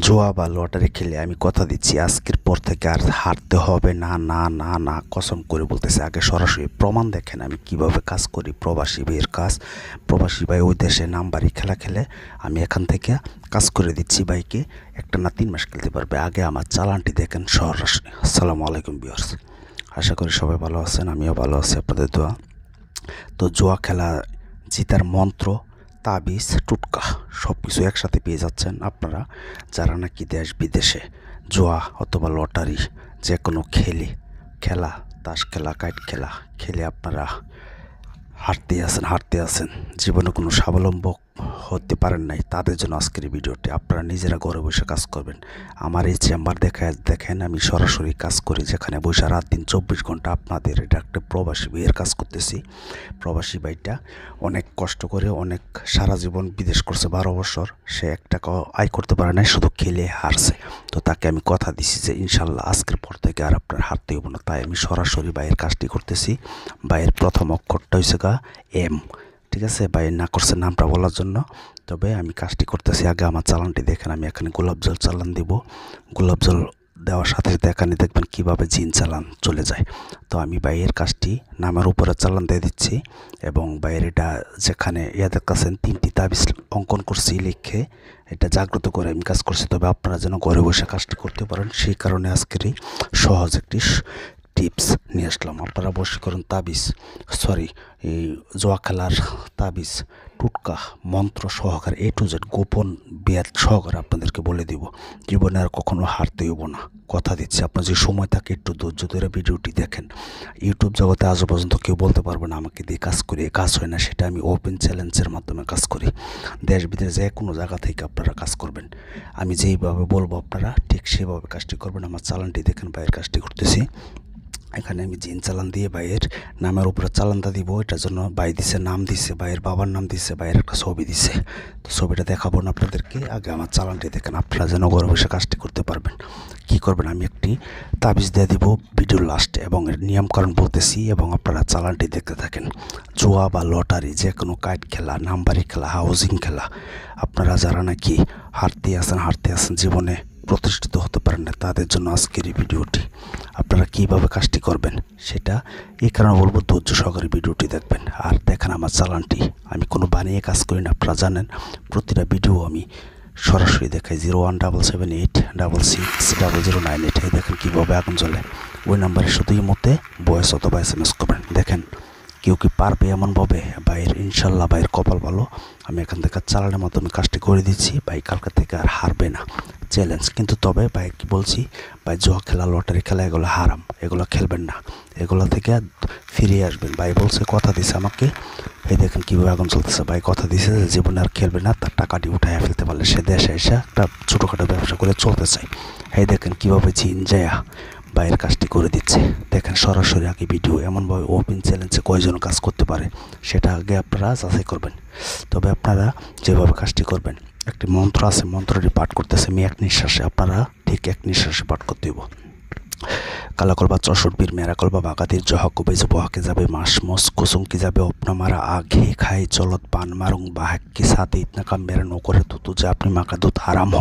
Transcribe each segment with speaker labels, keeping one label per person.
Speaker 1: জুয়া বা লটারি খেলে আমি কথা দিচ্ছি আজকের পর থেকে আর হারতে হবে না, না, না, না, কসম করে বলতেছি। আগে সরাসরি প্রমাণ দেখেন আমি কিভাবে কাজ করি, প্রবাসী ভাইয়ের কাজ। প্রবাসী ভাই ওই দেশে নামবারি খেলা খেলে, আমি এখান থেকে কাজ করে দিচ্ছি ভাইকে। একটা না 3 মাস খেলতে পারবে। আগে আমার চালানটি দেখেন সরাসরি। আসসালামু আলাইকুম ভিউয়ার্স, আশা করি সবাই ভালো আছেন, আমিও ভালো আছি আপনাদের দোয়া। তো জুয়া খেলা জিতার মন্ত্র, তাবিজ, টুটকা সব কিছু একসাথে পেয়ে যাচ্ছেন আপনারা যারা নাকি দেশ বিদেশে জুয়া অথবা লটারি যে কোনো খেলা, তাস খেলা, কাইট খেলা খেলে আপনারা হারতে আছেন, জীবনে কোনো স্বাবলম্ব হতে পারেন নাই, তাদের জন্য আজকের এই ভিডিওটি। আপনারা নিজেরা ঘরে বসে কাজ করবেন। আমার এই চেম্বার দেখেন আমি সরাসরি কাজ করি, যেখানে বসে রাত দিন 24 ঘন্টা আপনাদের এটা একটা প্রবাসী ভাইয়ের কাজ করতেছি। প্রবাসী ভাইটা অনেক কষ্ট করে, অনেক সারা জীবন বিদেশ করছে, 12 বছর। সে 1 টাকাও আয় করতে পারে না, শুধু খেলে হারছে। তো তাকে আমি কথা দিছি যে ইনশাল্লাহ আজকের পর থেকে আর আপনার হারতে হইব না। তাই আমি সরাসরি ভাইয়ের কাজটি করতেছি। ভাইয়ের প্রথম অক্ষরটা হয়েছে এম, ঠিক আছে? ভাইয়ের না করছে নামটা বলার জন্য। তবে আমি কাজটি করতেছি। আগে আমার চালানটি দেখেন, আমি এখানে গোলাপ জল চালান দিব। গোলাপ জল দেওয়ার সাথে সাথে এখানে দেখবেন কীভাবে জিন চালান চলে যায়। তো আমি বাইরের কাজটি নামের উপরে চালান দিয়ে দিচ্ছি, এবং বাইরে এটা যেখানে দেখতেছেন 3টি তাবিজ অঙ্কন করছি লিখে, এটা জাগ্রত করে আমি কাজ করছি। তবে আপনারা যেন ঘরে বসে কাজটি করতে পারেন, সেই কারণে আজকের এই সহজ একটি টিপস নিয়ে আসলাম। আপনারা বশীকরণ তাবিজ, এই জুয়া খেলার তাবিজ, টুটকা, মন্ত্র সহকারে A to Z গোপন বেদ সহকারে আপনাদেরকে বলে দিব। জীবনে আর কখনো হারতে হইব না, কথা দিচ্ছি। আপনার যে সময় থাকে একটু ধৈর্য ধরে ভিডিওটি দেখেন। ইউটিউব জগতে আজও পর্যন্ত কেউ বলতে পারবে না আমাকে দিয়ে কাজ করি, কাজ হয় না। সেটা আমি ওপেন চ্যালেঞ্জের মাধ্যমে কাজ করি। দেশ বিদেশ যে কোনো জায়গা থেকে আপনারা কাজ করবেন, আমি যেইভাবে বলবো আপনারা ঠিক সেভাবে কাজটি করবেন। আমার চালানটি দেখেন, বাইরের কাজটি করতেছি। এখানে আমি জিন চালান দিয়ে ভাইয়ের নামের উপরে চালানটা দিব। এটার জন্য ভাই দিছে, নাম দিছে, ভাইয়ের বাবার নাম দিছে, ভাইয়ের একটা ছবি দিছে। তো ছবিটা দেখাবো না আপনাদেরকে, আগে আমার চালানটি দেখেন। আপনারা যেন ঘরে বসে কাজটি করতে পারবেন। কি করবেন, আমি একটি তাবিজ দিয়ে দিব ভিডিওর লাস্টে, এবং এর নিয়মকানুন বলতেছি, এবং আপনারা চালানটি দেখতে থাকেন। জুয়া বা লটারি, যে কোনো কাইট খেলা, নাম্বারি খেলা, হাউজিং খেলা, আপনারা যারা নাকি হারতে আছেন জীবনে প্রতিষ্ঠিত হতে পারেন না, তাদের জন্য আজকের এই ভিডিওটি। আপনারা কীভাবে কাজটি করবেন সেটা এই কারণে বলবো, ধৈর্য সহকারে ভিডিওটি দেখবেন। আর দেখেন আমার চালানটি, আমি কোনো বানিয়ে কাজ করি না, আপনারা জানেন। প্রতিটা ভিডিও আমি সরাসরি দেখাই। 01778660098। এই দেখেন কীভাবে আগুন জ্বলে। ওই নাম্বারে শুধু এই মধ্যে ভয়েস অথবা SMS করবেন। দেখেন কেউ কি পারবে এমনভাবে? ভাইয়ের ইনশাল্লাহ, ভাইয়ের কপাল ভালো। আমি এখান থেকে চালানের মাধ্যমে কাজটি করে দিচ্ছি। ভাই কালকে থেকে আর হারবে না, চ্যালেঞ্জ। কিন্তু তবে ভাই কি বলছি, ভাই জুয়া খেলা, লটারি খেলা এগুলো হারাম, এগুলো খেলবেন না, এগুলো থেকে ফিরিয়ে আসবেন। ভাই বলছে, কথা দিছে আমাকে। এই দেখেন কীভাবে আগুন চলতেছে। ভাই কথা দিছে যে জীবনে আর খেলবে না, তার টাকাটি উঠাইয়া ফেলতে পারলে সে দেশে এসে একটা ছোটোখাটো ব্যবসা করে চলতে চায়। এই দেখেন কীভাবে জিন যায়া বাইরের কাজটি করে দিচ্ছে। দেখেন সরাসরি আগে ভিডিও। এমনভাবে ওপেন চ্যালেঞ্জে কয়জন কাজ করতে পারে সেটা আগে আপনারা যাচাই করবেন। তবে আপনারা যেভাবে কাজটি করবেন, একটি মন্ত্র আছে, মন্ত্রটি পাঠ করতেছে আমি এক নিঃশ্বাসে। আপনারা ঠিক এক নিঃশ্বাসে পাঠ করতে হইব। কালাকলবা চশরবীর মেরাকলবা বাগাতির জহকুবে যে বহাকে যাবে মাস মস কুসুমকি যাবে অপনামারা আঘে খাই চলত পান মারুং বাহাক্কি সাথে ইতনাকা মেরা নকরে তুতু যে আপনি মাকা দুধ হারাম হ।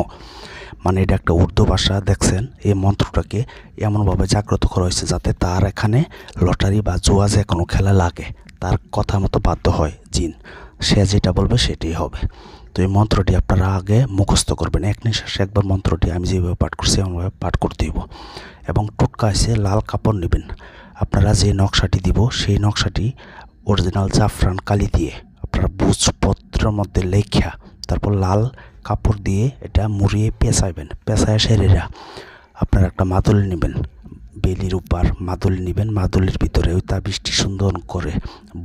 Speaker 1: মানে এটা একটা উর্দু ভাষা। দেখছেন, এই মন্ত্রটাকে এমনভাবে জাগ্রত করা হয়েছে যাতে তার এখানে লটারি বা জুয়া যে কোনো খেলা লাগে, তার কথা মতো বাধ্য হয় জিন। সে যেটা বলবে সেটাই হবে। তো এই মন্ত্রটি আপনারা আগে মুখস্থ করবেন। এক নিঃশ্বাসে একবার মন্ত্রটি আমি যেভাবে পাঠ করছি এমনভাবে পাঠ করতে হইব। এবং টুটকা এসে লাল কাপড় নেবেন। আপনারা যে নকশাটি দিব সেই নকশাটি অরিজিনাল জাফরান কালি দিয়ে আপনারা ভোজপত্রের মধ্যে লেখা, তারপর লাল কাপড় দিয়ে এটা মুড়িয়ে পেঁচাইবেন। পেঁচায় সেরেরা আপনারা একটা মাদুলি নেবেন, বেলির উপর মাদুলি নেবেন। মাদুলির ভিতরে ওই তাবিজটি সুন্দর করে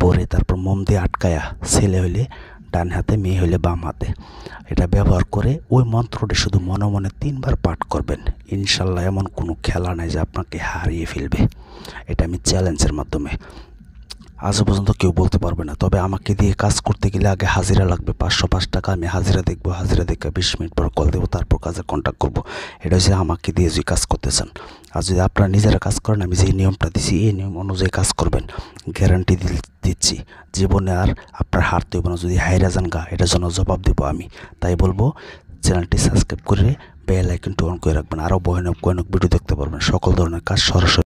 Speaker 1: ভরে, তারপর মোম দিয়ে আটকায়া, ছেলে হইলে ডান হাতে, মেয়ে হইলে বাম হাতে, এটা ব্যবহার করে ওই মন্ত্রটি শুধু মনে মনে 3বার পাঠ করবেন। ইনশাল্লাহ এমন কোনো খেলা নাই যে আপনাকে হারিয়ে ফেলবে। এটা আমি চ্যালেঞ্জের মাধ্যমে, আজও পর্যন্ত কেউ বলতে পারবে না। তবে আমাকে দিয়ে কাজ করতে গেলে আগে হাজিরা লাগবে 505 টাকা। আমি হাজিরা দেখবো, হাজিরা দেখে 20 মিনিট পর কল দেবো, তারপর কাজে কন্ট্যাক্ট করবো। এটা হচ্ছে আমাকে দিয়ে যদি কাজ করতে চান। আর যদি আপনারা নিজেরা কাজ করেন, আমি যে নিয়মটা দিছি এই নিয়ম অনুযায়ী কাজ করবেন, গ্যারান্টি দিচ্ছি জীবনে আর আপনার হারতে হবে না। যদি হাইরা যান গা, এটার জন্য জবাব দেবো আমি। তাই বলবো চ্যানেলটি সাবস্ক্রাইব করে বেল আইকনটি অন করে রাখবেন। আরও ভয়ানক ভয়ানক ভিডিও দেখতে পারবেন। সকল ধরনের কাজ সরাসরি